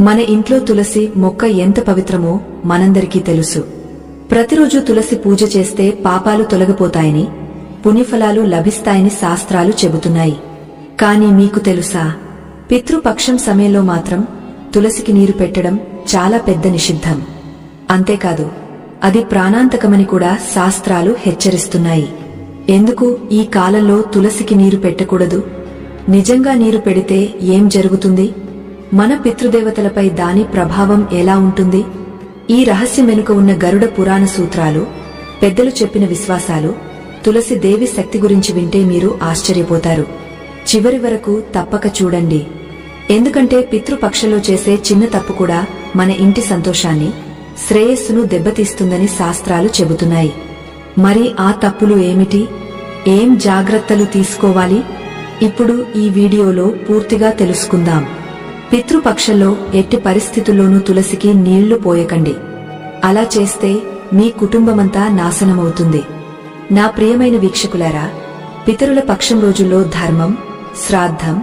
మన ఇంట్లో తులసి మొక్క ఎంత పవిత్రమో మనందరికీ తెలుసు. ప్రతిరోజు తులసి పూజ చేస్తే పాపాలు తొలగిపోతాయని, పుణ్యఫలాలు లభిస్తాయని శాస్త్రాలు చెబుతున్నాయి. కాని మీకు తెలుసా, పితృపక్షం సమయంలో మాత్రం తులసికి నీరు పెట్టడం చాలా పెద్ద నిషిద్ధం. అంతేకాదు, అది ప్రాణాంతకమని కూడా శాస్త్రాలు హెచ్చరిస్తున్నాయి. ఎందుకు ఈ కాలంలో తులసికి నీరు పెట్టకూడదు? నిజంగా నీరు పెడితే ఏం జరుగుతుంది? మన పితృదేవతలపై దాని ప్రభావం ఎలా ఉంటుంది? ఈ రహస్యం వెనుక ఉన్న గరుడ పురాణ సూత్రాలు, పెద్దలు చెప్పిన విశ్వాసాలు, తులసి దేవి శక్తి గురించి వింటే మీరు ఆశ్చర్యపోతారు. చివరి వరకు తప్పక చూడండి. ఎందుకంటే పితృపక్షంలో చేసే చిన్న తప్పు కూడా మన ఇంటి సంతోషాన్ని, శ్రేయస్సును దెబ్బతీస్తుందని శాస్త్రాలు చెబుతున్నాయి. మరి ఆ తప్పులు ఏమిటి? ఏం జాగ్రత్తలు తీసుకోవాలి? ఇప్పుడు ఈ వీడియోలో పూర్తిగా తెలుసుకుందాం. పితృపక్షంలో ఎట్టి పరిస్థితుల్లోనూ తులసికి నీళ్లు పోయకండి. అలా చేస్తే మీ కుటుంబమంతా నాశనమవుతుంది. నా ప్రియమైన వీక్షకులారా, పితరుల పక్షం రోజుల్లో ధర్మం, శ్రాద్ధం,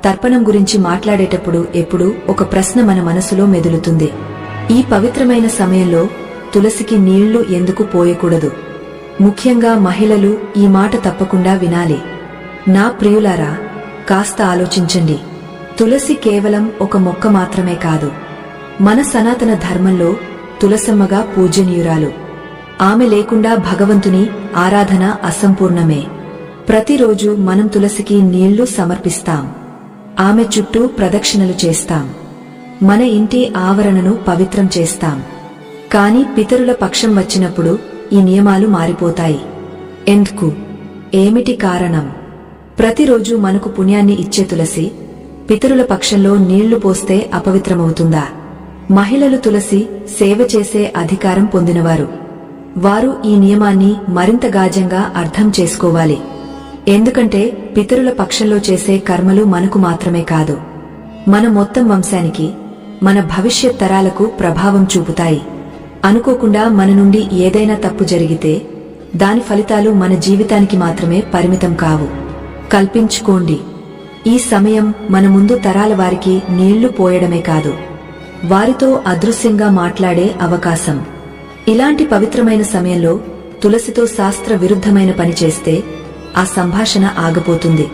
తర్పణం గురించి మాట్లాడేటప్పుడు ఎప్పుడూ ఒక ప్రశ్న మన మనసులో మెదులుతుంది. ఈ పవిత్రమైన సమయంలో తులసికి నీళ్లు ఎందుకు పోయకూడదు? ముఖ్యంగా మహిళలు ఈ మాట తప్పకుండా వినాలి. నా ప్రియులారా, కాస్త ఆలోచించండి. తులసి కేవలం ఒక మొక్క మాత్రమే కాదు. మన సనాతన ధర్మంలో తులసమ్మగా పూజనీయురాలు. ఆమె లేకుండా భగవంతుని ఆరాధన అసంపూర్ణమే. ప్రతిరోజు మనం తులసికి నీళ్లు సమర్పిస్తాం. ఆమె చుట్టూ ప్రదక్షిణలు చేస్తాం. మన ఇంటి ఆవరణను పవిత్రం చేస్తాం. కాని పితరుల పక్షం వచ్చినప్పుడు ఈ నియమాలు మారిపోతాయి. ఎందుకు? ఏమిటి కారణం? ప్రతిరోజు మనకు పుణ్యాన్ని ఇచ్చే తులసి పితరుల పక్షంలో నీళ్లు పోస్తే అపవిత్రమవుతుందా? మహిళలు తులసి సేవ చేసే అధికారం పొందినవారు. వారు ఈ నియమాన్ని మరింత గాఢంగా అర్థం చేసుకోవాలి. ఎందుకంటే పితరుల పక్షంలో చేసే కర్మలు మనకు మాత్రమే కాదు, మన మొత్తం వంశానికి, మన భవిష్యత్ తరాలకు ప్రభావం చూపుతాయి. అనుకోకుండా మన నుండి ఏదైనా తప్పు జరిగితే దాని ఫలితాలు మన జీవితానికి మాత్రమే పరిమితం కావు. కల్పించుకోండి, ఈ సమయం మన ముందు తరాల వారికి నీళ్లు పోయడమే కాదు, వారితో అదృశ్యంగా మాట్లాడే అవకాశం. ఇలాంటి పవిత్రమైన సమయంలో తులసితో శాస్త్ర విరుద్ధమైన పని చేస్తే ఆ సంభాషణ ఆగిపోతుంది.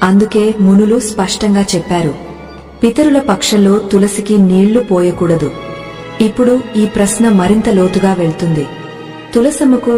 అందుకే మునులు స్పష్టంగా చెప్పారు, పితరుల పక్షంలో తులసికి నీళ్లు పోయకూడదు. ఇప్పుడు ఈ ప్రశ్న మరింత లోతుగా వెళ్తుంది. తులసమ్మకు